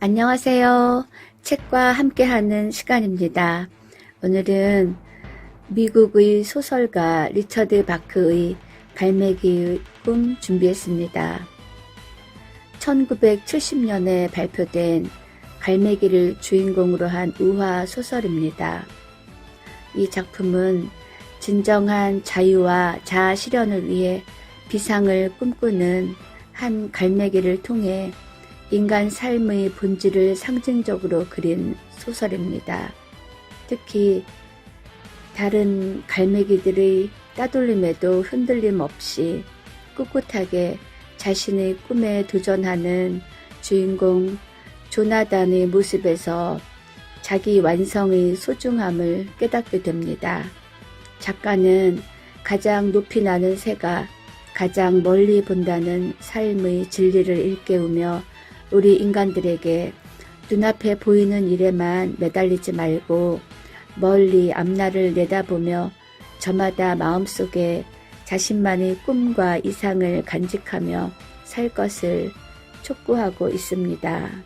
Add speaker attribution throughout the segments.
Speaker 1: 안녕하세요. 책과 함께하는 시간입니다. 오늘은 미국의 소설가 리처드 바크의 갈매기의 꿈 준비했습니다. 1970년에 발표된 갈매기를 주인공으로 한 우화 소설입니다. 이 작품은 진정한 자유와 자아 실현을 위해 비상을 꿈꾸는 한 갈매기를 통해 인간 삶의 본질을 상징적으로 그린 소설입니다. 특히 다른 갈매기들의 따돌림에도 흔들림 없이 꿋꿋하게 자신의 꿈에 도전하는 주인공 조나단의 모습에서 자기 완성의 소중함을 깨닫게 됩니다. 작가는 가장 높이 나는 새가 가장 멀리 본다는 삶의 진리를 일깨우며 우리 인간들에게 눈앞에 보이는 일에만 매달리지 말고 멀리 앞날을 내다보며 저마다 마음속에 자신만의 꿈과 이상을 간직하며 살 것을 촉구하고 있습니다.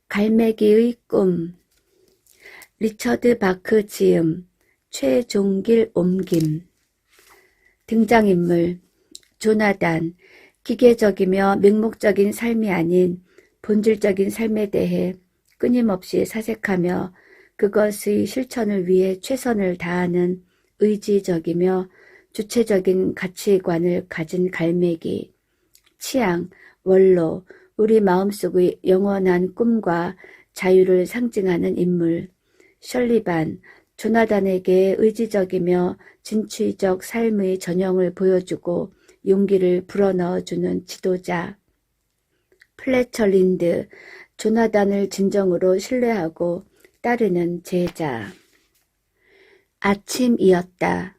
Speaker 1: 갈매기의 꿈, 리처드 바크 지음, 최종길 옮김. 등장인물, 조나단, 기계적이며 맹목적인 삶이 아닌 본질적인 삶에 대해 끊임없이 사색하며 그것의 실천을 위해 최선을 다하는 의지적이며 주체적인 가치관을 가진 갈매기. 취향, 원로, 우리 마음속의 영원한 꿈과 자유를 상징하는 인물. 셜리반, 조나단에게 의지적이며 진취적 삶의 전형을 보여주고 용기를 불어넣어주는 지도자. 플래처 린드, 조나단을 진정으로 신뢰하고 따르는 제자. 아침이었다.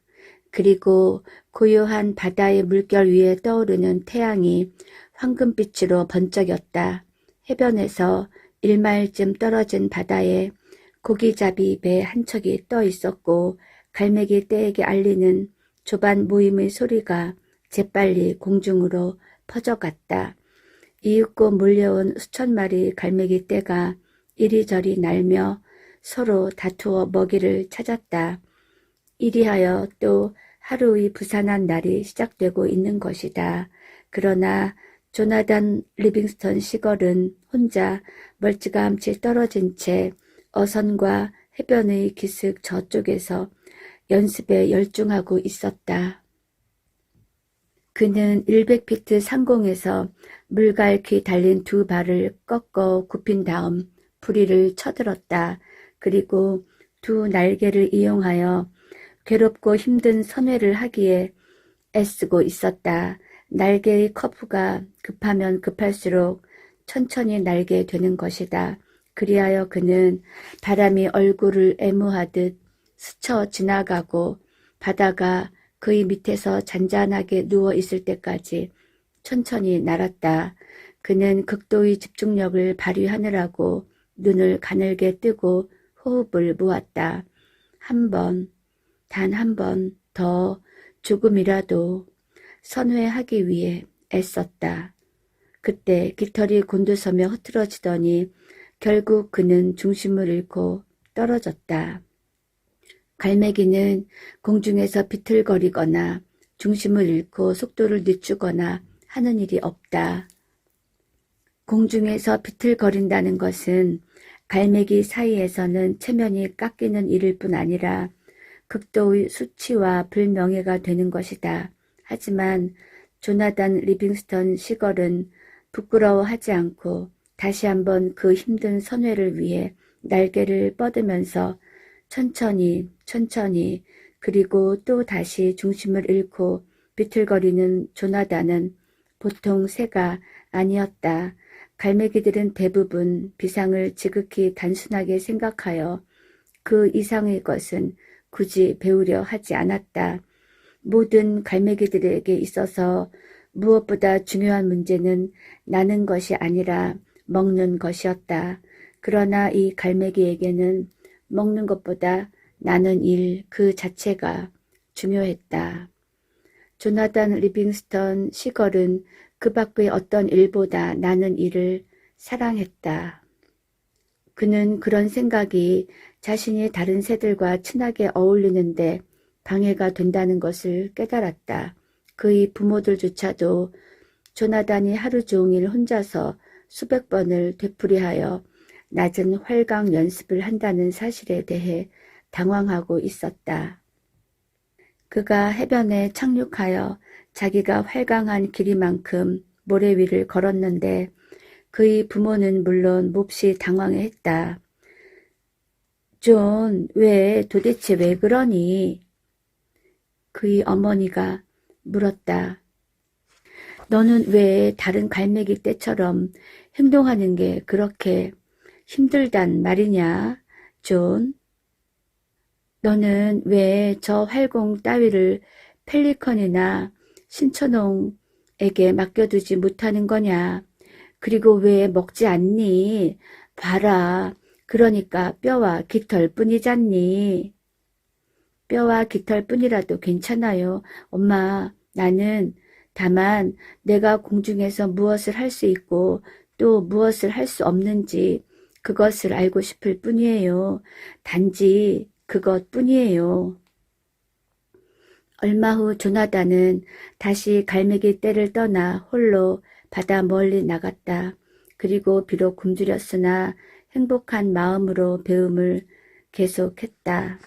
Speaker 1: 그리고 고요한 바다의 물결 위에 떠오르는 태양이 황금빛으로 번쩍였다. 해변에서 1마일쯤 떨어진 바다에 고기잡이 배 한 척이 떠 있었고 갈매기 떼에게 알리는 조반 모임의 소리가 재빨리 공중으로 퍼져갔다. 이윽고 몰려온 수천 마리 갈매기 떼가 이리저리 날며 서로 다투어 먹이를 찾았다. 이리하여 또 하루의 부산한 날이 시작되고 있는 것이다. 그러나 조나단 리빙스턴 시걸은 혼자 멀찌감치 떨어진 채 어선과 해변의 기슭 저쪽에서 연습에 열중하고 있었다. 그는 100피트 상공에서 물갈퀴 달린 두 발을 꺾어 굽힌 다음 부리를 쳐들었다. 그리고 두 날개를 이용하여 괴롭고 힘든 선회를 하기에 애쓰고 있었다. 날개의 커브가 급하면 급할수록 천천히 날게 되는 것이다. 그리하여 그는 바람이 얼굴을 애무하듯 스쳐 지나가고 바다가 그의 밑에서 잔잔하게 누워 있을 때까지 천천히 날았다. 그는 극도의 집중력을 발휘하느라고 눈을 가늘게 뜨고 호흡을 모았다. 한 번, 단 한 번 더 조금이라도 선회하기 위해 애썼다. 그때 깃털이 곤두서며 흐트러지더니 결국 그는 중심을 잃고 떨어졌다. 갈매기는 공중에서 비틀거리거나 중심을 잃고 속도를 늦추거나 하는 일이 없다. 공중에서 비틀거린다는 것은 갈매기 사이에서는 체면이 깎이는 일일 뿐 아니라 극도의 수치와 불명예가 되는 것이다. 하지만 조나단 리빙스턴 시걸은 부끄러워하지 않고 다시 한번 그 힘든 선회를 위해 날개를 뻗으면서 천천히 그리고 또 다시 중심을 잃고 비틀거리는 조나단은 보통 새가 아니었다. 갈매기들은 대부분 비상을 지극히 단순하게 생각하여 그 이상의 것은 굳이 배우려 하지 않았다. 모든 갈매기들에게 있어서 무엇보다 중요한 문제는 나는 것이 아니라 먹는 것이었다. 그러나 이 갈매기에게는 먹는 것보다 나는 일 그 자체가 중요했다. 조나단 리빙스턴 시걸은 그 밖의 어떤 일보다 나는 이를 사랑했다. 그는 그런 생각이 자신이 다른 새들과 친하게 어울리는데 방해가 된다는 것을 깨달았다. 그의 부모들조차도 조나단이 하루 종일 혼자서 수백 번을 되풀이하여 낮은 활강 연습을 한다는 사실에 대해 당황하고 있었다. 그가 해변에 착륙하여 자기가 활강한 길이만큼 모래 위를 걸었는데 그의 부모는 물론 몹시 당황해했다. 존, 도대체 왜 그러니? 그의 어머니가 물었다. 너는 왜 다른 갈매기 떼처럼 행동하는 게 그렇게 힘들단 말이냐, 존? 너는 왜 저 활공 따위를 펠리컨이나 신천홍에게 맡겨두지 못하는 거냐? 그리고 왜 먹지 않니? 봐라. 그러니까 뼈와 깃털 뿐이잖니. 뼈와 깃털 뿐이라도 괜찮아요. 엄마, 나는 다만 내가 공중에서 무엇을 할 수 있고 또 무엇을 할 수 없는지 그것을 알고 싶을 뿐이에요. 단지 그것뿐이에요. 얼마 후 조나단은 다시 갈매기 떼를 떠나 홀로 바다 멀리 나갔다. 그리고 비록 굶주렸으나 행복한 마음으로 배움을 계속했다.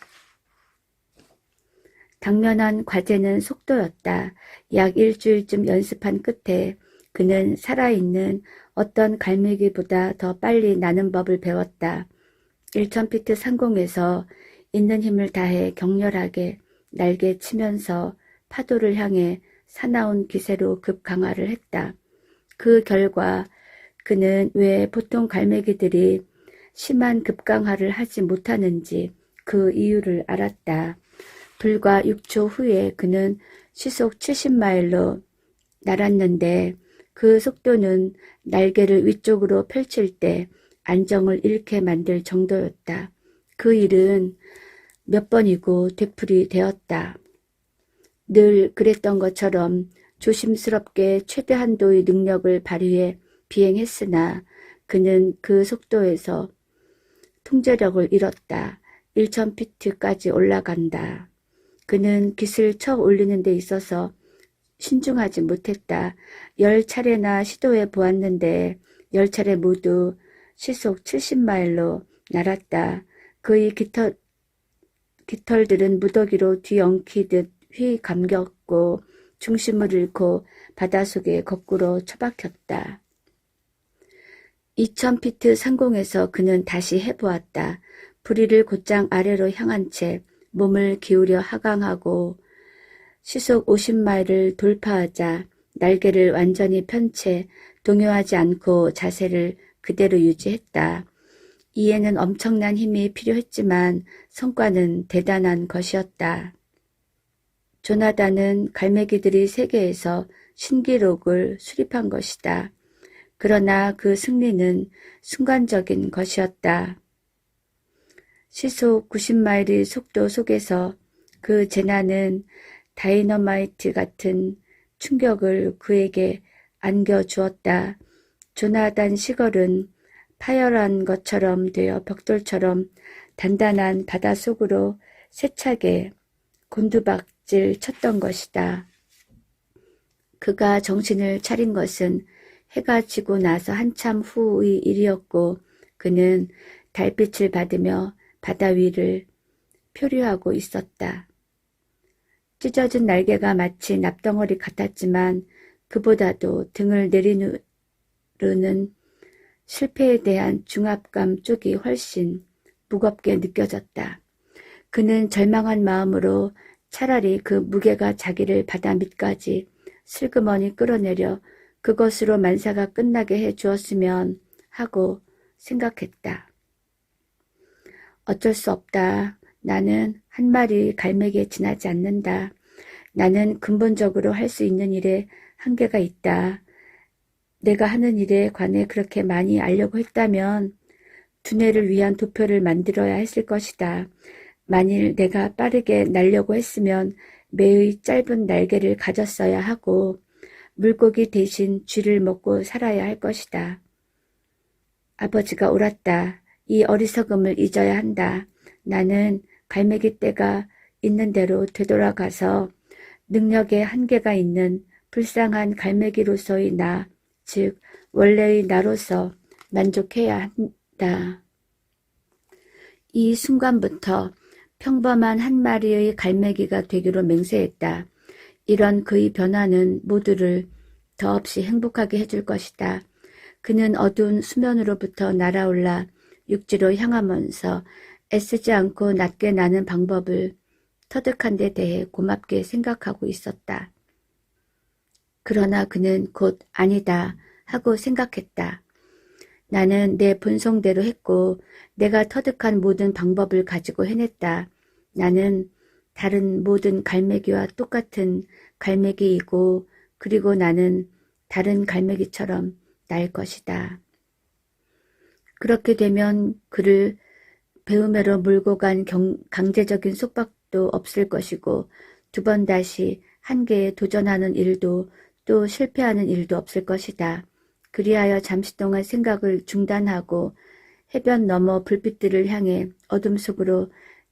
Speaker 1: 당면한 과제는 속도였다. 약 일주일쯤 연습한 끝에 그는 살아있는 어떤 갈매기보다 더 빨리 나는 법을 배웠다. 1000피트 상공에서 있는 힘을 다해 격렬하게 날개 치면서 파도를 향해 사나운 기세로 급강하를 했다. 그 결과 그는 왜 보통 갈매기들이 심한 급강하를 하지 못하는지 그 이유를 알았다. 불과 6초 후에 그는 시속 70마일로 날았는데 그 속도는 날개를 위쪽으로 펼칠 때 안정을 잃게 만들 정도였다. 그 일은 몇 번이고 되풀이 되었다. 늘 그랬던 것처럼 조심스럽게 최대한도의 능력을 발휘해 비행했으나 그는 그 속도에서 통제력을 잃었다. 1000피트까지 올라간다. 그는 깃을 쳐 올리는 데 있어서 신중하지 못했다. 10차례나 시도해 보았는데 10차례 모두 시속 70마일로 날았다. 그의 깃털들은 무더기로 뒤엉키듯 휘 감겼고 중심을 잃고 바닷속에 거꾸로 처박혔다. 2000피트 상공에서 그는 다시 해보았다. 부리를 곧장 아래로 향한 채 몸을 기울여 하강하고 시속 50마일을 돌파하자 날개를 완전히 편 채 동요하지 않고 자세를 그대로 유지했다. 이에는 엄청난 힘이 필요했지만 성과는 대단한 것이었다. 조나단은 갈매기들이 세계에서 신기록을 수립한 것이다. 그러나 그 승리는 순간적인 것이었다. 시속 90마일의 속도 속에서 그 재난은 다이너마이트 같은 충격을 그에게 안겨주었다. 조나단 시걸은 파열한 것처럼 되어 벽돌처럼 단단한 바닷속으로 세차게 곤두박질 쳤던 것이다. 그가 정신을 차린 것은 해가 지고 나서 한참 후의 일이었고 그는 달빛을 받으며 바다 위를 표류하고 있었다. 찢어진 날개가 마치 납덩어리 같았지만 그보다도 등을 내리누르는 실패에 대한 중압감 쪽이 훨씬 무겁게 느껴졌다. 그는 절망한 마음으로 차라리 그 무게가 자기를 바다 밑까지 슬그머니 끌어내려 그것으로 만사가 끝나게 해 주었으면 하고 생각했다. 어쩔 수 없다. 나는 한 마리 갈매기에 지나지 않는다. 나는 근본적으로 할 수 있는 일에 한계가 있다. 내가 하는 일에 관해 그렇게 많이 알려고 했다면 두뇌를 위한 도표를 만들어야 했을 것이다. 만일 내가 빠르게 날려고 했으면 매의 짧은 날개를 가졌어야 하고 물고기 대신 쥐를 먹고 살아야 할 것이다. 아버지가 옳았다. 이 어리석음을 잊어야 한다. 나는 갈매기 떼가 있는 대로 되돌아가서 능력의 한계가 있는 불쌍한 갈매기로서의 나, 즉 원래의 나로서 만족해야 한다. 이 순간부터 평범한 한 마리의 갈매기가 되기로 맹세했다. 이런 그의 변화는 모두를 더없이 행복하게 해줄 것이다. 그는 어두운 수면으로부터 날아올라 육지로 향하면서 애쓰지 않고 낮게 나는 방법을 터득한 데 대해 고맙게 생각하고 있었다. 그러나 그는 곧 아니다 하고 생각했다. 나는 내 본성대로 했고 내가 터득한 모든 방법을 가지고 해냈다. 나는 다른 모든 갈매기와 똑같은 갈매기이고 그리고 나는 다른 갈매기처럼 날 것이다. 그렇게 되면 그를 배우매로 몰고 간 강제적인 속박도 없을 것이고 두 번 다시 한계에 도전하는 일도 또 실패하는 일도 없을 것이다. 그리하여 잠시 동안 생각을 중단하고 해변 너머 불빛들을 향해 어둠 속으로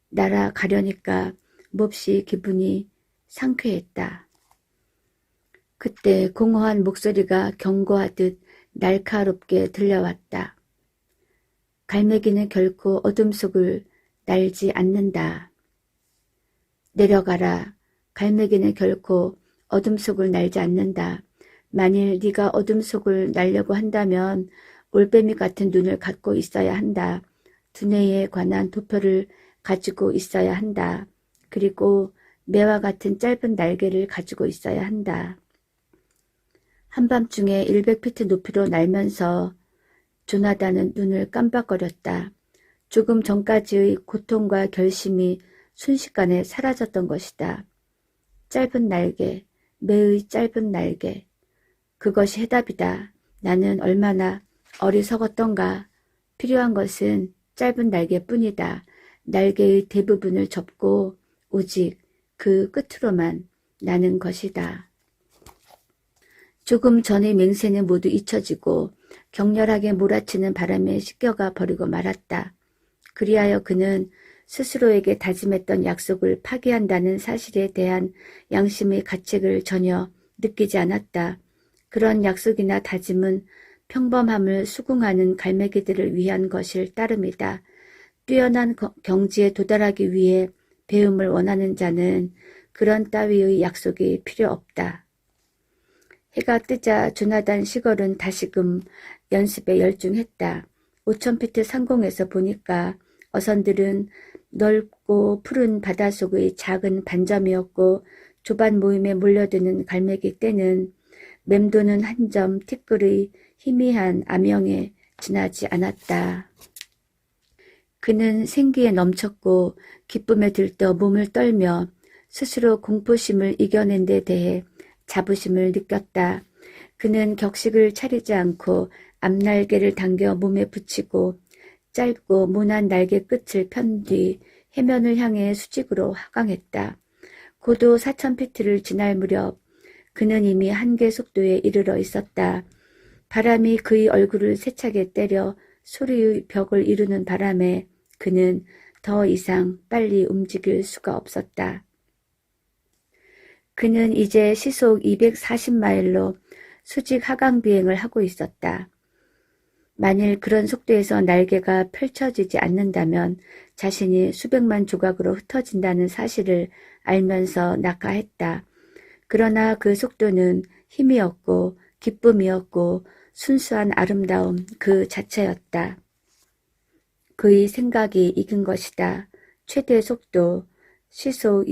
Speaker 1: 날아가려니까 몹시 기분이 상쾌했다. 그때 공허한 목소리가 경고하듯 날카롭게 들려왔다. 갈매기는 결코 어둠 속을 날지 않는다. 내려가라. 갈매기는 결코 어둠 속을 날지 않는다. 만일 네가 어둠 속을 날려고 한다면 올빼미 같은 눈을 갖고 있어야 한다. 두뇌에 관한 도표를 가지고 있어야 한다. 그리고 매와 같은 짧은 날개를 가지고 있어야 한다. 한밤중에 100피트 높이로 날면서 조나단은 눈을 깜빡거렸다. 조금 전까지의 고통과 결심이 순식간에 사라졌던 것이다. 짧은 날개, 매의 짧은 날개. 그것이 해답이다. 나는 얼마나 어리석었던가. 필요한 것은 짧은 날개뿐이다. 날개의 대부분을 접고 오직 그 끝으로만 나는 것이다. 조금 전의 맹세는 모두 잊혀지고 격렬하게 몰아치는 바람에 씻겨가 버리고 말았다. 그리하여 그는 스스로에게 다짐했던 약속을 파기한다는 사실에 대한 양심의 가책을 전혀 느끼지 않았다. 그런 약속이나 다짐은 평범함을 수긍하는 갈매기들을 위한 것일 따름이다. 뛰어난 경지에 도달하기 위해 배움을 원하는 자는 그런 따위의 약속이 필요 없다. 해가 뜨자 조나단 시걸은 다시금 연습에 열중했다. 5000피트 상공에서 보니까 어선들은 넓고 푸른 바닷속의 작은 반점이었고 조반 모임에 몰려드는 갈매기 떼는 맴도는 한 점 티끌의 희미한 암영에 지나지 않았다. 그는 생기에 넘쳤고 기쁨에 들떠 몸을 떨며 스스로 공포심을 이겨낸 데 대해 자부심을 느꼈다. 그는 격식을 차리지 않고 앞날개를 당겨 몸에 붙이고 짧고 모난 날개 끝을 편 뒤 해면을 향해 수직으로 하강했다. 고도 4000피트를 지날 무렵 그는 이미 한계 속도에 이르러 있었다. 바람이 그의 얼굴을 세차게 때려 소리의 벽을 이루는 바람에 그는 더 이상 빨리 움직일 수가 없었다. 그는 이제 시속 240마일로 수직 하강 비행을 하고 있었다. 만일 그런 속도에서 날개가 펼쳐지지 않는다면 자신이 수백만 조각으로 흩어진다는 사실을 알면서 낙하했다. 그러나 그 속도는 힘이었고 기쁨이었고 순수한 아름다움 그 자체였다. 그의 생각이 이긴 것이다. 최대 속도 시속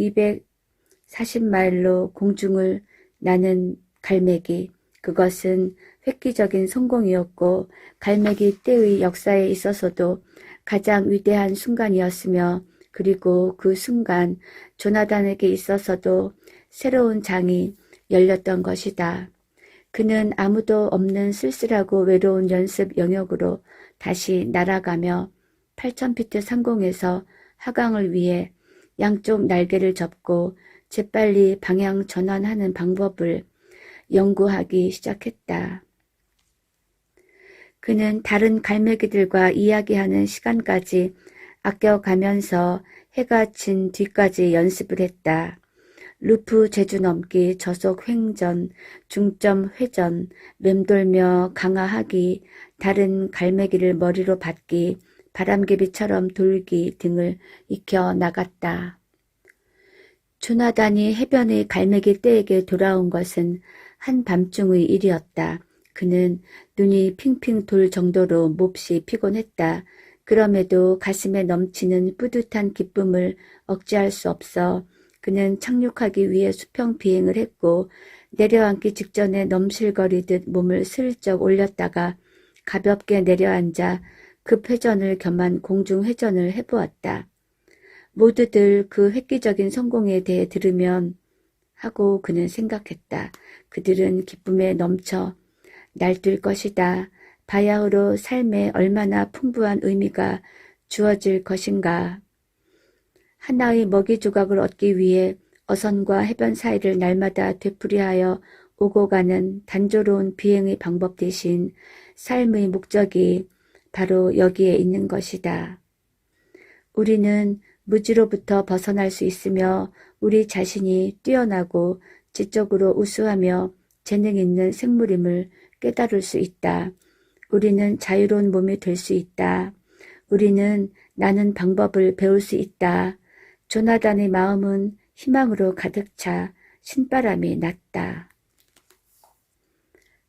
Speaker 1: 240마일로 공중을 나는 갈매기. 그것은 획기적인 성공이었고 갈매기 떼의 역사에 있어서도 가장 위대한 순간이었으며 그리고 그 순간 조나단에게 있어서도 새로운 장이 열렸던 것이다. 그는 아무도 없는 쓸쓸하고 외로운 연습 영역으로 다시 날아가며 8000피트 상공에서 하강을 위해 양쪽 날개를 접고 재빨리 방향 전환하는 방법을 연구하기 시작했다. 그는 다른 갈매기들과 이야기하는 시간까지 아껴가면서 해가 진 뒤까지 연습을 했다. 루프 제주 넘기, 저속 횡전, 중점 회전, 맴돌며 강화하기, 다른 갈매기를 머리로 받기, 바람개비처럼 돌기 등을 익혀 나갔다. 조나단이 해변의 갈매기 떼에게 돌아온 것은 한밤중의 일이었다. 그는 눈이 핑핑 돌 정도로 몹시 피곤했다. 그럼에도 가슴에 넘치는 뿌듯한 기쁨을 억제할 수 없어 그는 착륙하기 위해 수평 비행을 했고 내려앉기 직전에 넘실거리듯 몸을 슬쩍 올렸다가 가볍게 내려앉아 급회전을 겸한 공중회전을 해보았다. 모두들 그 획기적인 성공에 대해 들으면 하고 그는 생각했다. 그들은 기쁨에 넘쳐 날뛸 것이다. 바야흐로 삶에 얼마나 풍부한 의미가 주어질 것인가. 하나의 먹이 조각을 얻기 위해 어선과 해변 사이를 날마다 되풀이하여 오고 가는 단조로운 비행의 방법 대신 삶의 목적이 바로 여기에 있는 것이다. 우리는 무지로부터 벗어날 수 있으며 우리 자신이 뛰어나고 지적으로 우수하며 재능 있는 생물임을 깨달을 수 있다. 우리는 자유로운 몸이 될 수 있다. 우리는 나는 방법을 배울 수 있다. 조나단의 마음은 희망으로 가득 차 신바람이 났다.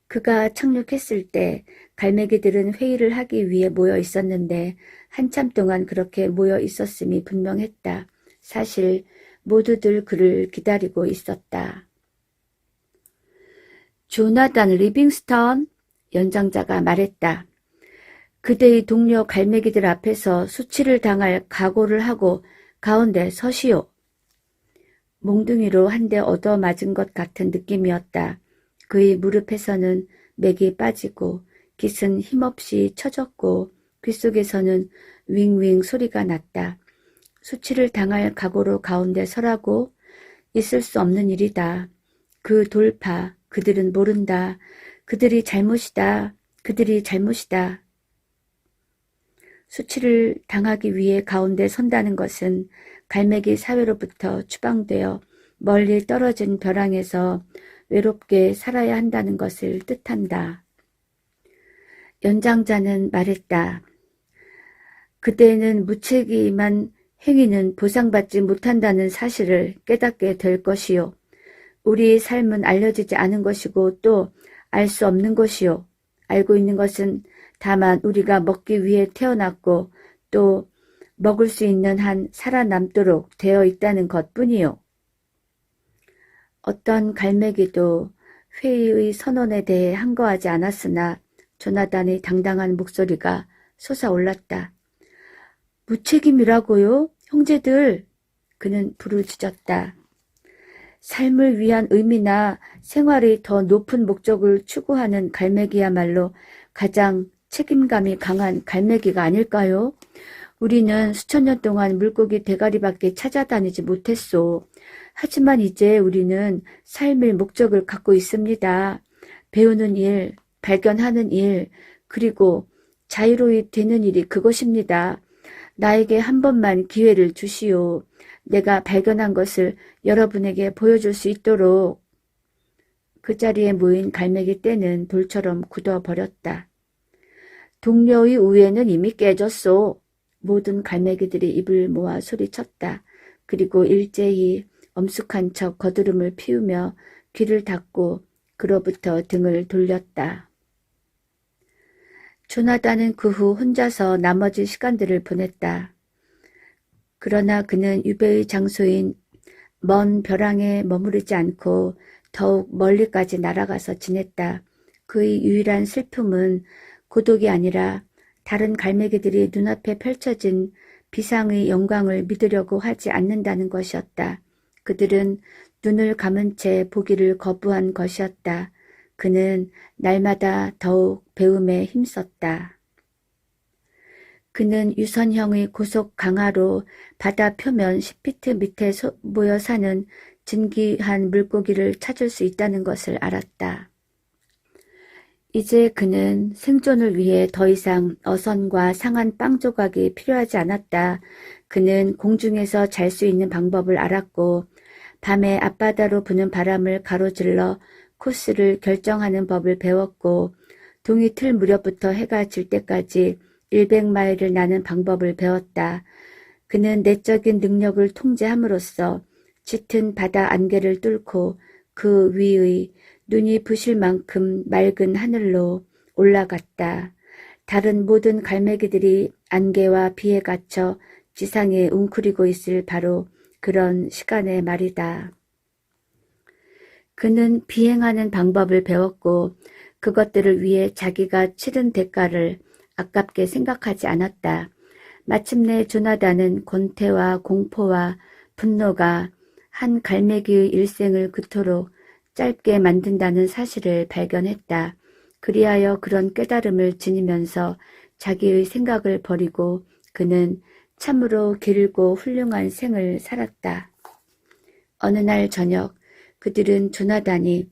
Speaker 1: 그가 착륙했을 때 갈매기들은 회의를 하기 위해 모여 있었는데 한참 동안 그렇게 모여 있었음이 분명했다. 사실 모두들 그를 기다리고 있었다. 조나단 리빙스턴, 연장자가 말했다. 그대의 동료 갈매기들 앞에서 수치를 당할 각오를 하고 가운데 서시오. 몽둥이로 한 대 얻어맞은 것 같은 느낌이었다. 그의 무릎에서는 맥이 빠지고 깃은 힘없이 쳐졌고 귓속에서는 윙윙 소리가 났다. 수치를 당할 각오로 가운데 서라고? 있을 수 없는 일이다. 그 돌파, 그들은 모른다. 그들이 잘못이다. 그들이 잘못이다. 수치를 당하기 위해 가운데 선다는 것은 갈매기 사회로부터 추방되어 멀리 떨어진 벼랑에서 외롭게 살아야 한다는 것을 뜻한다. 연장자는 말했다. 그대는 무책임한 행위는 보상받지 못한다는 사실을 깨닫게 될 것이요. 우리의 삶은 알려지지 않은 것이고 또 알 수 없는 것이요. 알고 있는 것은 다만 우리가 먹기 위해 태어났고 또 먹을 수 있는 한 살아남도록 되어 있다는 것뿐이요. 어떤 갈매기도 회의의 선언에 대해 항거하지 않았으나 조나단의 당당한 목소리가 솟아올랐다. 무책임이라고요? 형제들! 그는 부르짖었다. 삶을 위한 의미나 생활의 더 높은 목적을 추구하는 갈매기야말로 가장 책임감이 강한 갈매기가 아닐까요? 우리는 수천 년 동안 물고기 대가리밖에 찾아다니지 못했소. 하지만 이제 우리는 삶의 목적을 갖고 있습니다. 배우는 일, 발견하는 일, 그리고 자유로이 되는 일이 그것입니다. 나에게 한 번만 기회를 주시오. 내가 발견한 것을 여러분에게 보여줄 수 있도록. 그 자리에 모인 갈매기 떼는 돌처럼 굳어버렸다. 동료의 우애는 이미 깨졌소. 모든 갈매기들이 입을 모아 소리쳤다. 그리고 일제히 엄숙한 척 거드름을 피우며 귀를 닫고 그로부터 등을 돌렸다. 조나단은 그 후 혼자서 나머지 시간들을 보냈다. 그러나 그는 유배의 장소인 먼 벼랑에 머무르지 않고 더욱 멀리까지 날아가서 지냈다. 그의 유일한 슬픔은 고독이 아니라 다른 갈매기들이 눈앞에 펼쳐진 비상의 영광을 믿으려고 하지 않는다는 것이었다. 그들은 눈을 감은 채 보기를 거부한 것이었다. 그는 날마다 더욱 배움에 힘썼다. 그는 유선형의 고속 강화로 바다 표면 10피트 밑에 모여 사는 진귀한 물고기를 찾을 수 있다는 것을 알았다. 이제 그는 생존을 위해 더 이상 어선과 상한 빵 조각이 필요하지 않았다. 그는 공중에서 잘 수 있는 방법을 알았고 밤에 앞바다로 부는 바람을 가로질러 코스를 결정하는 법을 배웠고 동이 틀 무렵부터 해가 질 때까지 100마일을 나는 방법을 배웠다. 그는 내적인 능력을 통제함으로써 짙은 바다 안개를 뚫고 그 위의 눈이 부실 만큼 맑은 하늘로 올라갔다. 다른 모든 갈매기들이 안개와 비에 갇혀 지상에 웅크리고 있을 바로 그런 시간의 말이다. 그는 비행하는 방법을 배웠고 그것들을 위해 자기가 치른 대가를 아깝게 생각하지 않았다. 마침내 조나단은 권태와 공포와 분노가 한 갈매기의 일생을 그토록 짧게 만든다는 사실을 발견했다. 그리하여 그런 깨달음을 지니면서 자기의 생각을 버리고 그는 참으로 길고 훌륭한 생을 살았다. 어느 날 저녁 그들은 조나단이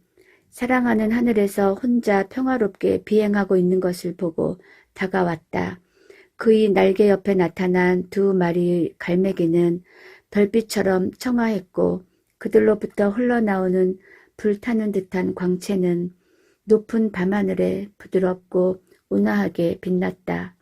Speaker 1: 사랑하는 하늘에서 혼자 평화롭게 비행하고 있는 것을 보고 다가왔다. 그의 날개 옆에 나타난 두 마리의 갈매기는 별빛처럼 청아했고 그들로부터 흘러나오는 불타는 듯한 광채는 높은 밤하늘에 부드럽고 온화하게 빛났다.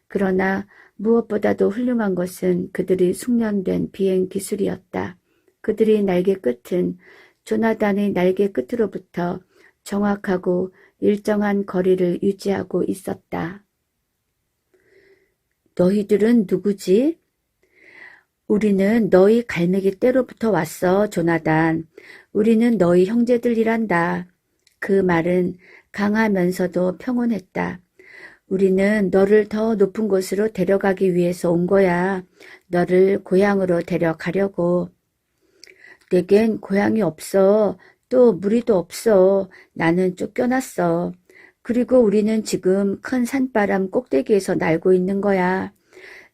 Speaker 1: 그러나 무엇보다도 훌륭한 것은 그들이 숙련된 비행 기술이었다. 그들의 날개 끝은 조나단의 날개 끝으로부터 정확하고 일정한 거리를 유지하고 있었다. 너희들은 누구지? 우리는 너희 갈매기 떼로부터 왔어, 조나단. 우리는 너희 형제들이란다. 그 말은 강하면서도 평온했다. 우리는 너를 더 높은 곳으로 데려가기 위해서 온 거야. 너를 고향으로 데려가려고. 내겐 고향이 없어. 또 무리도 없어. 나는 쫓겨났어. 그리고 우리는 지금 큰 산바람 꼭대기에서 날고 있는 거야.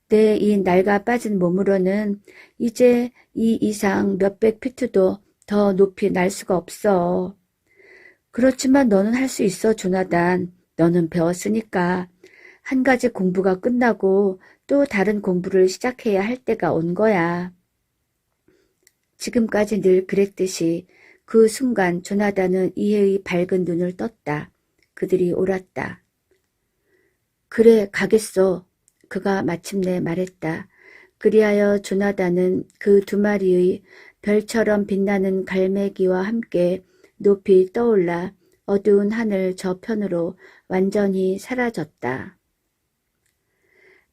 Speaker 1: 내 이 낡아 빠진 몸으로는 이제 이 이상 몇백 피트도 더 높이 날 수가 없어. 그렇지만 너는 할 수 있어, 조나단. 너는 배웠으니까. 한 가지 공부가 끝나고 또 다른 공부를 시작해야 할 때가 온 거야. 지금까지 늘 그랬듯이 그 순간 조나단은 이해의 밝은 눈을 떴다. 그들이 옳았다. 그래, 가겠소. 그가 마침내 말했다. 그리하여 조나단은 그 두 마리의 별처럼 빛나는 갈매기와 함께 높이 떠올라 어두운 하늘 저편으로 완전히 사라졌다.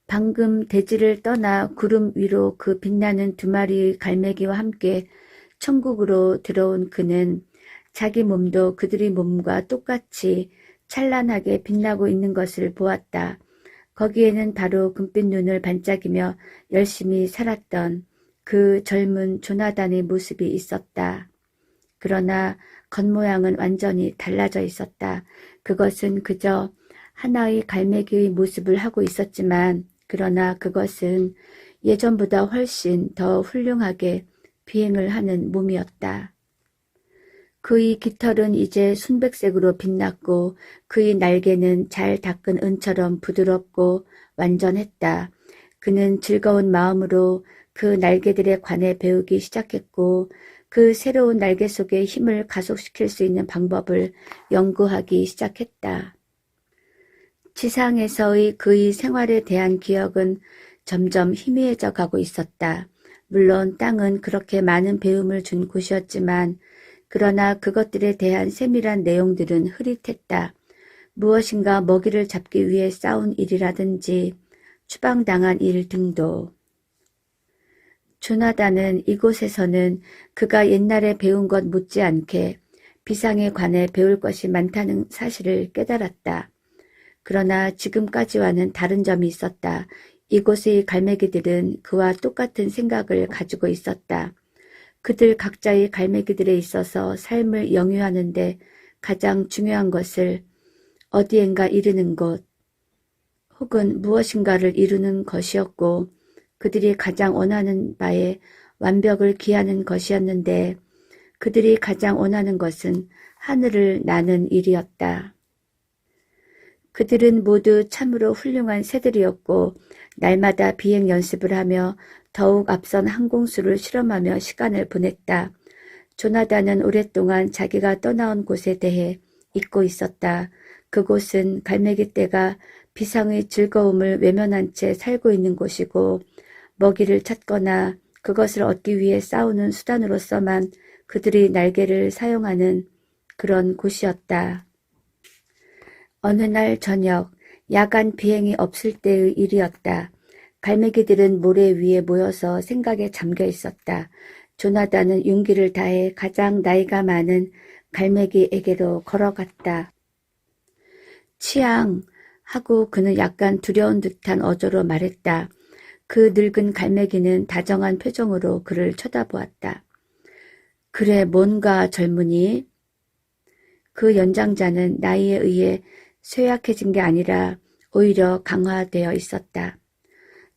Speaker 1: 방금 대지를 떠나 구름 위로 그 빛나는 두 마리의 갈매기와 함께 천국으로 들어온 그는 자기 몸도 그들의 몸과 똑같이 찬란하게 빛나고 있는 것을 보았다. 거기에는 바로 금빛 눈을 반짝이며 열심히 살았던 그 젊은 조나단의 모습이 있었다. 그러나 겉모양은 완전히 달라져 있었다. 그것은 그저 하나의 갈매기의 모습을 하고 있었지만 그러나 그것은 예전보다 훨씬 더 훌륭하게 비행을 하는 몸이었다. 그의 깃털은 이제 순백색으로 빛났고 그의 날개는 잘 닦은 은처럼 부드럽고 완전했다. 그는 즐거운 마음으로 그 날개들에 관해 배우기 시작했고 그 새로운 날개 속에 힘을 가속시킬 수 있는 방법을 연구하기 시작했다. 지상에서의 그의 생활에 대한 기억은 점점 희미해져 가고 있었다. 물론 땅은 그렇게 많은 배움을 준 곳이었지만 그러나 그것들에 대한 세밀한 내용들은 흐릿했다. 무엇인가 먹이를 잡기 위해 싸운 일이라든지 추방당한 일 등도. 조나단은 이곳에서는 그가 옛날에 배운 것 못지않게 비상에 관해 배울 것이 많다는 사실을 깨달았다. 그러나 지금까지와는 다른 점이 있었다. 이곳의 갈매기들은 그와 똑같은 생각을 가지고 있었다. 그들 각자의 갈매기들에 있어서 삶을 영유하는데 가장 중요한 것을 어디엔가 이르는 것 혹은 무엇인가를 이루는 것이었고 그들이 가장 원하는 바에 완벽을 기하는 것이었는데 그들이 가장 원하는 것은 하늘을 나는 일이었다. 그들은 모두 참으로 훌륭한 새들이었고 날마다 비행 연습을 하며 더욱 앞선 항공수를 실험하며 시간을 보냈다. 조나단은 오랫동안 자기가 떠나온 곳에 대해 잊고 있었다. 그곳은 갈매기 떼가 비상의 즐거움을 외면한 채 살고 있는 곳이고 먹이를 찾거나 그것을 얻기 위해 싸우는 수단으로서만 그들이 날개를 사용하는 그런 곳이었다. 어느 날 저녁, 야간 비행이 없을 때의 일이었다. 갈매기들은 모래 위에 모여서 생각에 잠겨 있었다. 조나단은 용기를 다해 가장 나이가 많은 갈매기에게로 걸어갔다. 치앙 하고 그는 약간 두려운 듯한 어조로 말했다. 그 늙은 갈매기는 다정한 표정으로 그를 쳐다보았다. 그래, 뭔가 젊은이? 그 연장자는 나이에 의해 쇠약해진 게 아니라 오히려 강화되어 있었다.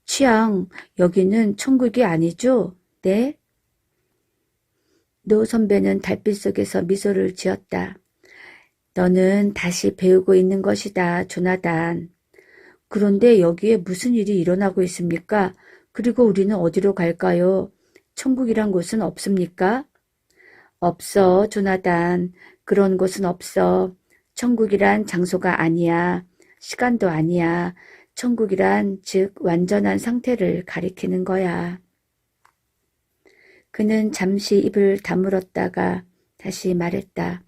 Speaker 1: 치앙, 여기는 천국이 아니죠? 네? 노 선배는 달빛 속에서 미소를 지었다. 너는 다시 배우고 있는 것이다, 조나단. 그런데 여기에 무슨 일이 일어나고 있습니까? 그리고 우리는 어디로 갈까요? 천국이란 곳은 없습니까? 없어, 조나단. 그런 곳은 없어. 천국이란 장소가 아니야. 시간도 아니야. 천국이란 즉 완전한 상태를 가리키는 거야. 그는 잠시 입을 다물었다가 다시 말했다.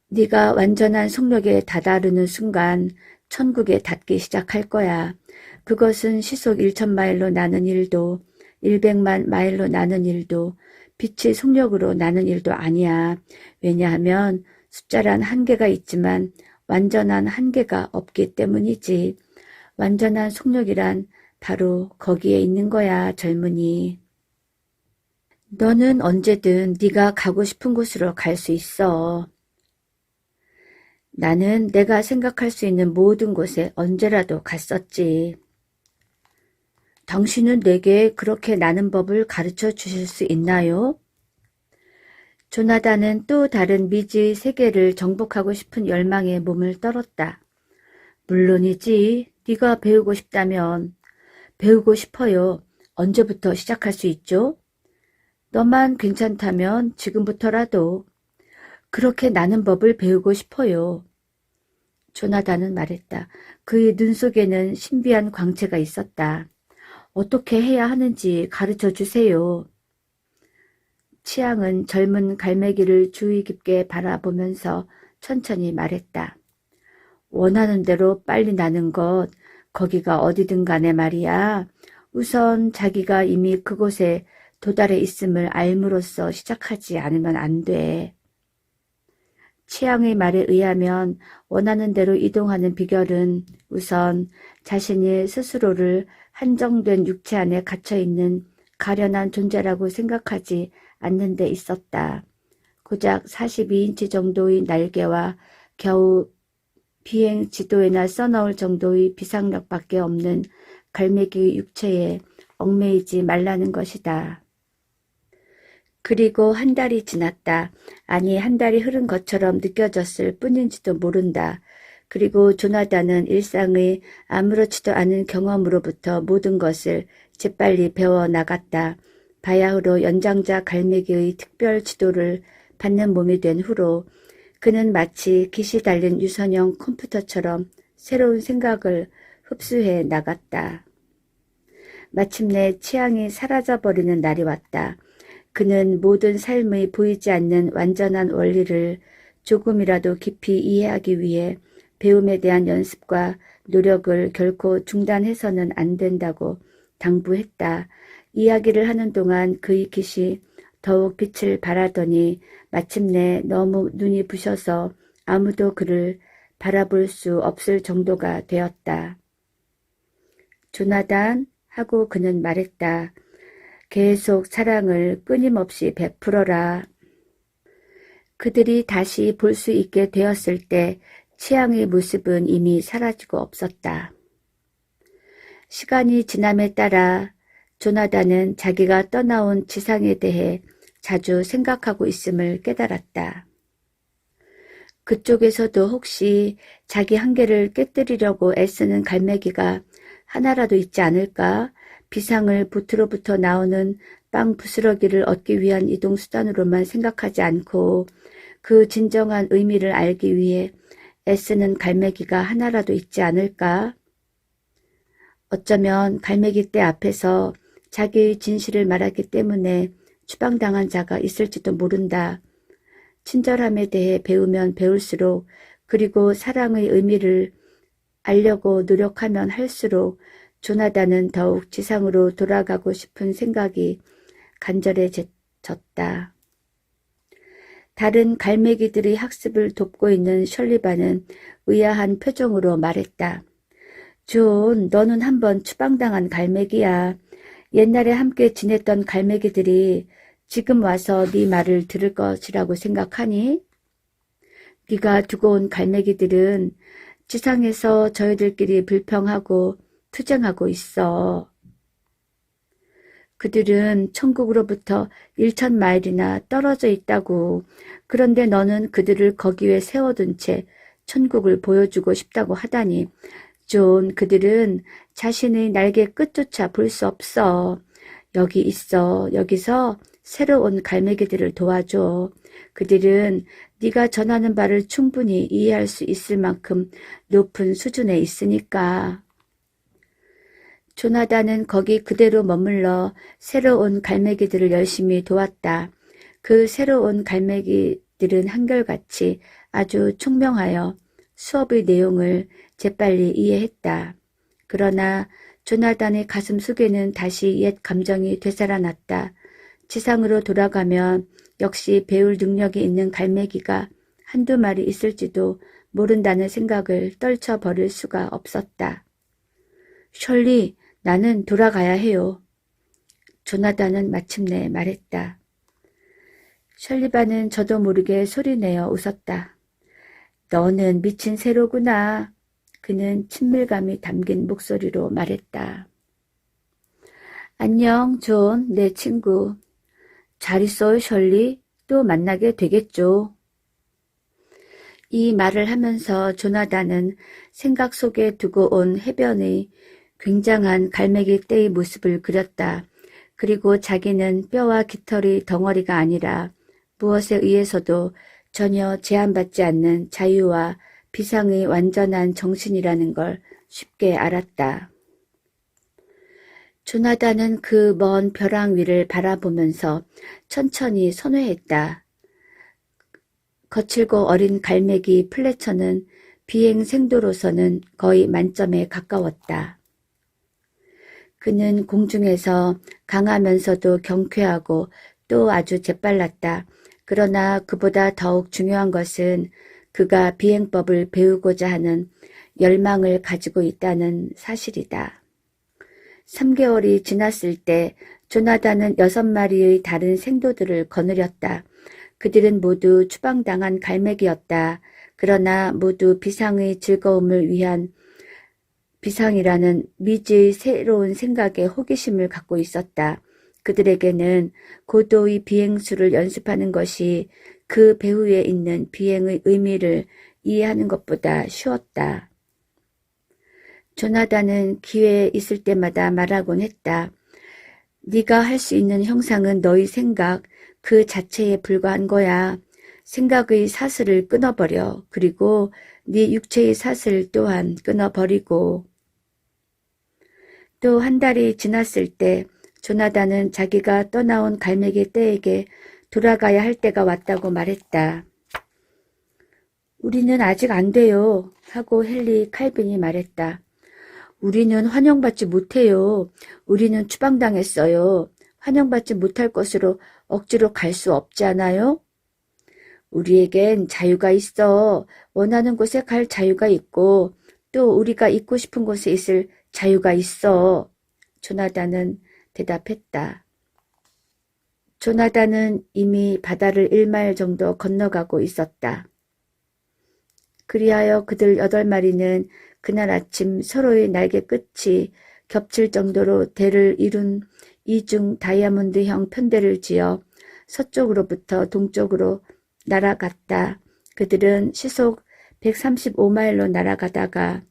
Speaker 1: 네가 완전한 속력에 다다르는 순간 천국에 닿기 시작할 거야. 그것은 시속 1,000마일로 나는 일도 100만 마일로 나는 일도 빛의 속력으로 나는 일도 아니야. 왜냐하면 숫자란 한계가 있지만 완전한 한계가 없기 때문이지. 완전한 속력이란 바로 거기에 있는 거야, 젊은이. 너는 언제든 네가 가고 싶은 곳으로 갈 수 있어. 나는 내가 생각할 수 있는 모든 곳에 언제라도 갔었지. 당신은 내게 그렇게 나는 법을 가르쳐 주실 수 있나요? 조나단은 또 다른 미지의 세계를 정복하고 싶은 열망에 몸을 떨었다. 물론이지. 네가 배우고 싶다면. 배우고 싶어요. 언제부터 시작할 수 있죠? 너만 괜찮다면 지금부터라도. 그렇게 나는 법을 배우고 싶어요. 조나단은 말했다. 그의 눈 속에는 신비한 광채가 있었다. 어떻게 해야 하는지 가르쳐 주세요. 치앙은 젊은 갈매기를 주의 깊게 바라보면서 천천히 말했다. 원하는 대로 빨리 나는 것, 거기가 어디든 간에 말이야. 우선 자기가 이미 그곳에 도달해 있음을 알므로써 시작하지 않으면 안 돼. 치앙의 말에 의하면 원하는 대로 이동하는 비결은 우선 자신이 스스로를 한정된 육체 안에 갇혀있는 가련한 존재라고 생각하지 않는 데 있었다. 고작 42인치 정도의 날개와 겨우 비행 지도에나 써넣을 정도의 비상력밖에 없는 갈매기 육체에 얽매이지 말라는 것이다. 그리고 한 달이 지났다. 아니, 한 달이 흐른 것처럼 느껴졌을 뿐인지도 모른다. 그리고 조나단은 일상의 아무렇지도 않은 경험으로부터 모든 것을 재빨리 배워나갔다. 바야흐로 연장자 갈매기의 특별 지도를 받는 몸이 된 후로 그는 마치 깃이 달린 유선형 컴퓨터처럼 새로운 생각을 흡수해 나갔다. 마침내 치앙이 사라져버리는 날이 왔다. 그는 모든 삶의 보이지 않는 완전한 원리를 조금이라도 깊이 이해하기 위해 배움에 대한 연습과 노력을 결코 중단해서는 안 된다고 당부했다. 이야기를 하는 동안 그의 깃이 더욱 빛을 발하더니 마침내 너무 눈이 부셔서 아무도 그를 바라볼 수 없을 정도가 되었다. 조나단 하고 그는 말했다. 계속 사랑을 끊임없이 베풀어라. 그들이 다시 볼 수 있게 되었을 때 치앙의 모습은 이미 사라지고 없었다. 시간이 지남에 따라 조나단은 자기가 떠나온 지상에 대해 자주 생각하고 있음을 깨달았다. 그쪽에서도 혹시 자기 한계를 깨뜨리려고 애쓰는 갈매기가 하나라도 있지 않을까? 비상을 보트로부터 나오는 빵 부스러기를 얻기 위한 이동수단으로만 생각하지 않고 그 진정한 의미를 알기 위해 애쓰는 갈매기가 하나라도 있지 않을까? 어쩌면 갈매기 떼 앞에서 자기의 진실을 말하기 때문에 추방당한 자가 있을지도 모른다. 친절함에 대해 배우면 배울수록, 그리고 사랑의 의미를 알려고 노력하면 할수록 조나단은 더욱 지상으로 돌아가고 싶은 생각이 간절해졌다. 다른 갈매기들의 학습을 돕고 있는 셜리반은 의아한 표정으로 말했다. 존, 너는 한번 추방당한 갈매기야. 옛날에 함께 지냈던 갈매기들이 지금 와서 네 말을 들을 것이라고 생각하니? 네가 두고 온 갈매기들은 지상에서 저희들끼리 불평하고 투쟁하고 있어. 그들은 천국으로부터 1000마일이나 떨어져 있다고. 그런데 너는 그들을 거기에 세워둔 채 천국을 보여주고 싶다고 하다니. 존, 그들은 자신의 날개 끝조차 볼 수 없어. 여기 있어. 여기서 새로 온 갈매기들을 도와줘. 그들은 네가 전하는 바를 충분히 이해할 수 있을 만큼 높은 수준에 있으니까. 조나단은 거기 그대로 머물러 새로 온 갈매기들을 열심히 도왔다. 그 새로 온 갈매기들은 한결같이 아주 총명하여 수업의 내용을 재빨리 이해했다. 그러나 조나단의 가슴 속에는 다시 옛 감정이 되살아났다. 지상으로 돌아가면 역시 배울 능력이 있는 갈매기가 한두 마리 있을지도 모른다는 생각을 떨쳐버릴 수가 없었다. 셜리, 나는 돌아가야 해요. 조나단은 마침내 말했다. 셜리반은 저도 모르게 소리내어 웃었다. 너는 미친 새로구나. 그는 친밀감이 담긴 목소리로 말했다. 안녕, 존, 내 친구. 잘 있어요, 셜리. 또 만나게 되겠죠. 이 말을 하면서 조나단은 생각 속에 두고 온 해변의 굉장한 갈매기 떼의 모습을 그렸다. 그리고 자기는 뼈와 깃털의 덩어리가 아니라 무엇에 의해서도 전혀 제한받지 않는 자유와 비상의 완전한 정신이라는 걸 쉽게 알았다. 조나단은 그 먼 벼랑 위를 바라보면서 천천히 선회했다. 거칠고 어린 갈매기 플래처는 비행 생도로서는 거의 만점에 가까웠다. 그는 공중에서 강하면서도 경쾌하고 또 아주 재빨랐다. 그러나 그보다 더욱 중요한 것은 그가 비행법을 배우고자 하는 열망을 가지고 있다는 사실이다. 3개월이 지났을 때 조나단은 6마리의 다른 생도들을 거느렸다. 그들은 모두 추방당한 갈매기였다. 그러나 모두 비상의 즐거움을 위한 비상이라는 미지의 새로운 생각에 호기심을 갖고 있었다. 그들에게는 고도의 비행수를 연습하는 것이 그 배후에 있는 비행의 의미를 이해하는 것보다 쉬웠다. 조나단은 기회 있을 때마다 말하곤 했다. 네가 할 수 있는 형상은 너의 생각 그 자체에 불과한 거야. 생각의 사슬을 끊어버려. 그리고 네 육체의 사슬 또한 끊어버리고. 또 한 달이 지났을 때 조나단은 자기가 떠나온 갈매기 떼에게 돌아가야 할 때가 왔다고 말했다. 우리는 아직 안 돼요. 하고 헨리 칼빈이 말했다. 우리는 환영받지 못해요. 우리는 추방당했어요. 환영받지 못할 것으로 억지로 갈 수 없잖아요. 우리에겐 자유가 있어. 원하는 곳에 갈 자유가 있고 또 우리가 있고 싶은 곳에 있을 자유가 있어. 조나단은 대답했다. 조나단은 이미 바다를 1마일 정도 건너가고 있었다. 그리하여 그들 8마리는 그날 아침 서로의 날개 끝이 겹칠 정도로 대를 이룬 이중 다이아몬드형 편대를 지어 서쪽으로부터 동쪽으로 날아갔다. 그들은 시속 135마일로 날아가다가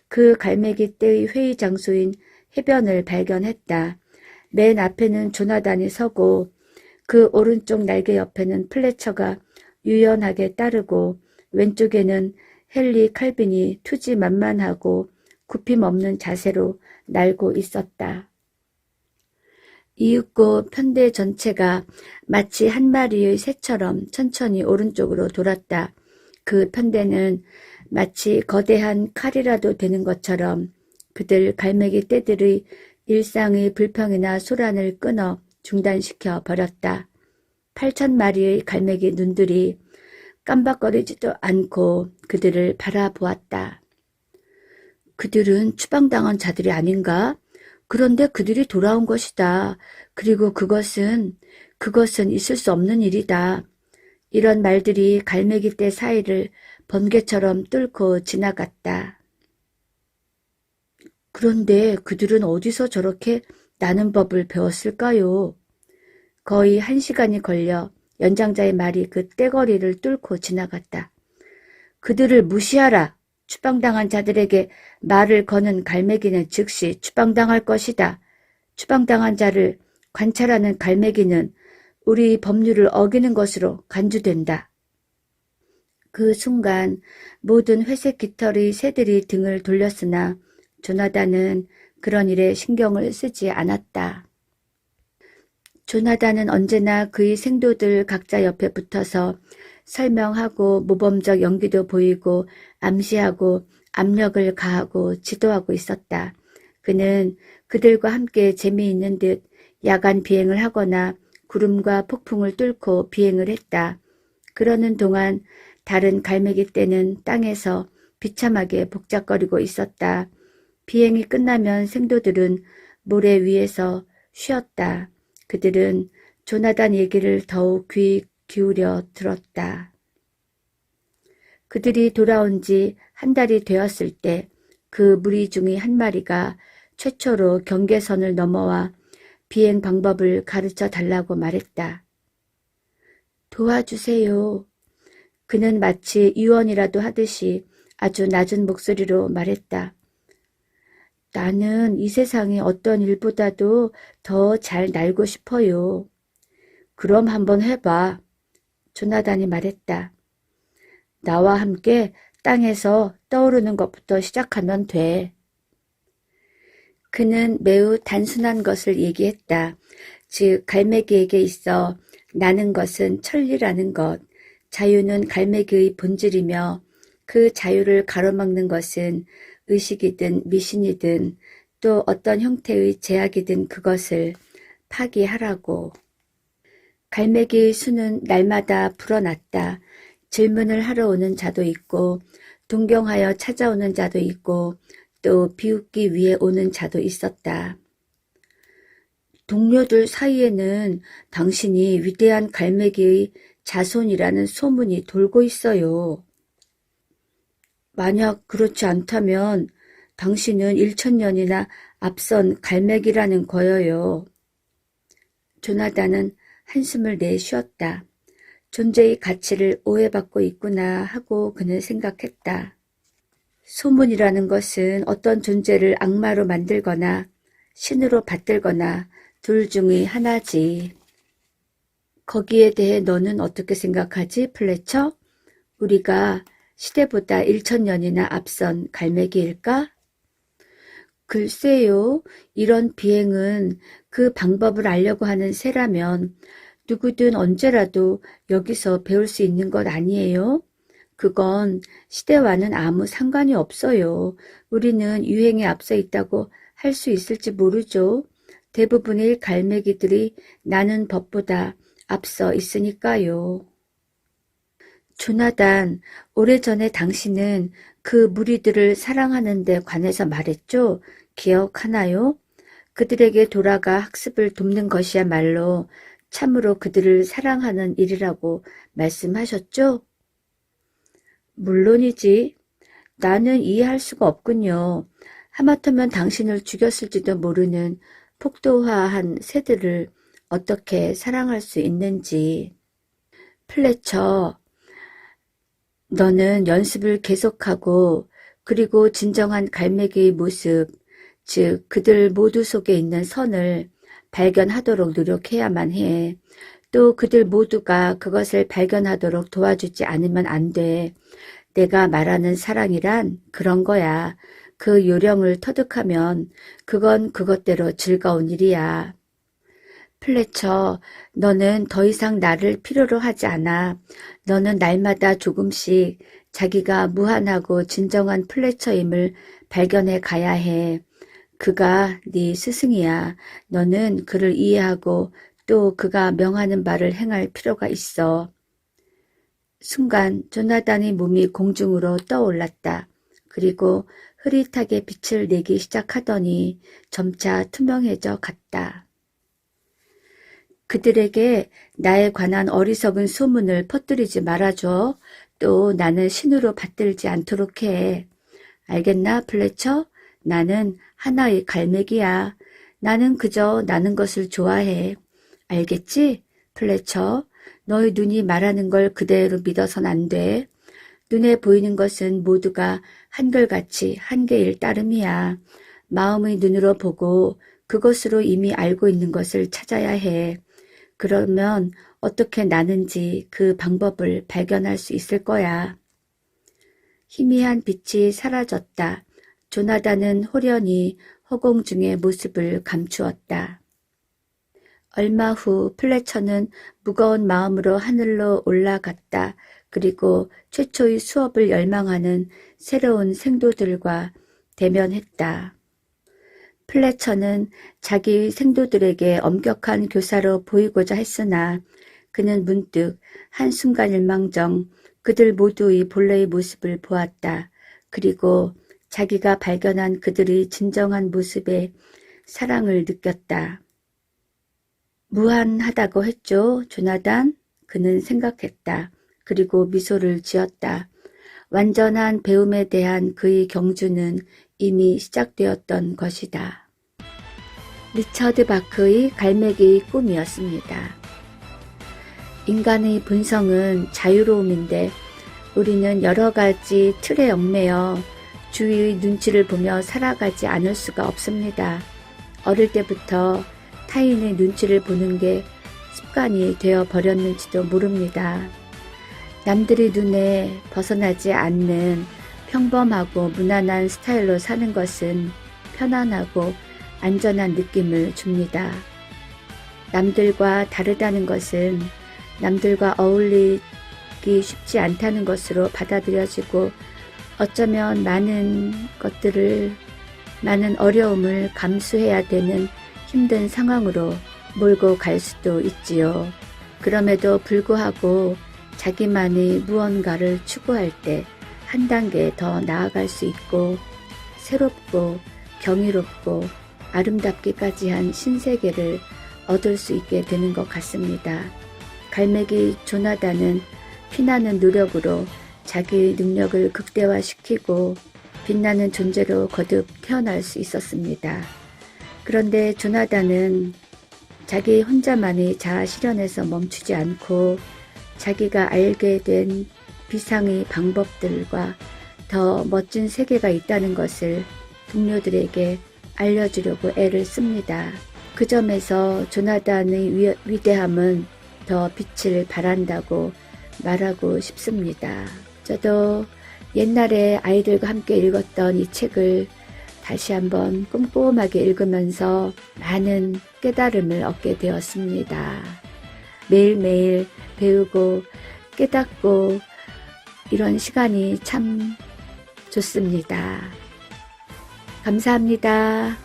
Speaker 1: 그 갈매기 떼의 회의 장소인 해변을 발견했다. 맨 앞에는 조나단이 서고 그 오른쪽 날개 옆에는 플래처가 유연하게 따르고 왼쪽에는 헨리 칼빈이 투지만만하고 굽힘없는 자세로 날고 있었다. 이윽고 편대 전체가 마치 한 마리의 새처럼 천천히 오른쪽으로 돌았다. 그 편대는 마치 거대한 칼이라도 되는 것처럼 그들 갈매기 떼들의 일상의 불평이나 소란을 끊어 중단시켜 버렸다. 8,000마리의 갈매기 눈들이 깜박거리지도 않고 그들을 바라보았다. 그들은 추방당한 자들이 아닌가? 그런데 그들이 돌아온 것이다. 그리고 그것은 있을 수 없는 일이다. 이런 말들이 갈매기 떼 사이를 번개처럼 뚫고 지나갔다. 그런데 그들은 어디서 저렇게 나는 법을 배웠을까요? 거의 1시간이 걸려 연장자의 말이 그 떼거리를 뚫고 지나갔다. 그들을 무시하라. 추방당한 자들에게 말을 거는 갈매기는 즉시 추방당할 것이다. 추방당한 자를 관찰하는 갈매기는 우리 법률을 어기는 것으로 간주된다. 그 순간 모든 회색 깃털의 새들이 등을 돌렸으나 조나단은 그런 일에 신경을 쓰지 않았다. 조나단은 언제나 그의 생도들 각자 옆에 붙어서 설명하고 모범적 연기도 보이고 암시하고 압력을 가하고 지도하고 있었다. 그는 그들과 함께 재미있는 듯 야간 비행을 하거나 구름과 폭풍을 뚫고 비행을 했다. 그러는 동안 다른 갈매기 떼는 땅에서 비참하게 복잡거리고 있었다. 비행이 끝나면 생도들은 모래 위에서 쉬었다. 그들은 조나단 얘기를 더욱 귀 기울여 들었다. 그들이 돌아온 지 한 달이 되었을 때 그 무리 중의 한 마리가 최초로 경계선을 넘어와 비행 방법을 가르쳐 달라고 말했다. 도와주세요. 그는 마치 유언이라도 하듯이 아주 낮은 목소리로 말했다. 나는 이 세상의 어떤 일보다도 더 잘 날고 싶어요. 그럼 한번 해봐. 조나단이 말했다. 나와 함께 땅에서 떠오르는 것부터 시작하면 돼. 그는 매우 단순한 것을 얘기했다. 즉 갈매기에게 있어 나는 것은 천리라는 것, 자유는 갈매기의 본질이며 그 자유를 가로막는 것은 의식이든 미신이든 또 어떤 형태의 제약이든 그것을 파기하라고. 갈매기의 수는 날마다 불어났다. 질문을 하러 오는 자도 있고 동경하여 찾아오는 자도 있고 또 비웃기 위해 오는 자도 있었다. 동료들 사이에는 당신이 위대한 갈매기의 자손이라는 소문이 돌고 있어요. 만약 그렇지 않다면 당신은 1000년이나 앞선 갈매기라는 거예요. 조나단은 한숨을 내쉬었다. 존재의 가치를 오해받고 있구나 하고 그는 생각했다. 소문이라는 것은 어떤 존재를 악마로 만들거나 신으로 받들거나 둘 중의 하나지. 거기에 대해 너는 어떻게 생각하지, 플래처? 우리가 시대보다 1000년이나 앞선 갈매기일까? 글쎄요, 이런 비행은 그 방법을 알려고 하는 새라면 누구든 언제라도 여기서 배울 수 있는 것 아니에요? 그건 시대와는 아무 상관이 없어요. 우리는 유행에 앞서 있다고 할 수 있을지 모르죠. 대부분의 갈매기들이 나는 법보다 앞서 있으니까요. 조나단, 오래전에 당신은 그 무리들을 사랑하는 데 관해서 말했죠? 기억하나요? 그들에게 돌아가 학습을 돕는 것이야말로 참으로 그들을 사랑하는 일이라고 말씀하셨죠? 물론이지. 나는 이해할 수가 없군요. 하마터면 당신을 죽였을지도 모르는 폭도화한 새들을 어떻게 사랑할 수 있는지. 플래처, 너는 연습을 계속하고 그리고 진정한 갈매기의 모습, 즉 그들 모두 속에 있는 선을 발견하도록 노력해야만 해. 또 그들 모두가 그것을 발견하도록 도와주지 않으면 안 돼. 내가 말하는 사랑이란 그런 거야. 그 요령을 터득하면 그건 그것대로 즐거운 일이야. 플래처, 너는 더 이상 나를 필요로 하지 않아. 너는 날마다 조금씩 자기가 무한하고 진정한 플래처임을 발견해 가야 해. 그가 네 스승이야. 너는 그를 이해하고 또 그가 명하는 바를 행할 필요가 있어. 순간 조나단의 몸이 공중으로 떠올랐다. 그리고 흐릿하게 빛을 내기 시작하더니 점차 투명해져 갔다. 그들에게 나에 관한 어리석은 소문을 퍼뜨리지 말아줘. 또 나는 신으로 받들지 않도록 해. 알겠나, 플래처? 나는 하나의 갈매기야. 나는 그저 나는 것을 좋아해. 알겠지? 플래처, 너의 눈이 말하는 걸 그대로 믿어선 안 돼. 눈에 보이는 것은 모두가 한결같이 한계일 따름이야. 마음의 눈으로 보고 그것으로 이미 알고 있는 것을 찾아야 해. 그러면 어떻게 나는지 그 방법을 발견할 수 있을 거야. 희미한 빛이 사라졌다. 조나단은 호련히 허공 중의 모습을 감추었다. 얼마 후 플래처는 무거운 마음으로 하늘로 올라갔다. 그리고 최초의 수업을 열망하는 새로운 생도들과 대면했다. 플래처는 자기 생도들에게 엄격한 교사로 보이고자 했으나 그는 문득 한순간일망정 그들 모두의 본래의 모습을 보았다. 그리고 자기가 발견한 그들의 진정한 모습에 사랑을 느꼈다. 무한하다고 했죠, 조나단? 그는 생각했다. 그리고 미소를 지었다. 완전한 배움에 대한 그의 경주는 이미 시작되었던 것이다. 리처드 바크의 갈매기의 꿈이었습니다. 인간의 본성은 자유로움인데 우리는 여러 가지 틀에 얽매여 주위의 눈치를 보며 살아가지 않을 수가 없습니다. 어릴 때부터 타인의 눈치를 보는 게 습관이 되어 버렸는지도 모릅니다. 남들의 눈에 벗어나지 않는 평범하고 무난한 스타일로 사는 것은 편안하고 안전한 느낌을 줍니다. 남들과 다르다는 것은 남들과 어울리기 쉽지 않다는 것으로 받아들여지고 어쩌면 많은 어려움을 감수해야 되는 힘든 상황으로 몰고 갈 수도 있지요. 그럼에도 불구하고 자기만의 무언가를 추구할 때 한 단계 더 나아갈 수 있고 새롭고 경이롭고 아름답기까지 한 신세계를 얻을 수 있게 되는 것 같습니다. 갈매기 조나단은 피나는 노력으로 자기의 능력을 극대화시키고 빛나는 존재로 거듭 태어날 수 있었습니다. 그런데 조나단은 자기 혼자만의 자아 실현에서 멈추지 않고 자기가 알게 된 비상의 방법들과 더 멋진 세계가 있다는 것을 동료들에게 알려주려고 애를 씁니다. 그 점에서 조나단의 위대함은 더 빛을 발한다고 말하고 싶습니다. 저도 옛날에 아이들과 함께 읽었던 이 책을 다시 한번 꼼꼼하게 읽으면서 많은 깨달음을 얻게 되었습니다. 매일매일 배우고 깨닫고 이런 시간이 참 좋습니다. 감사합니다.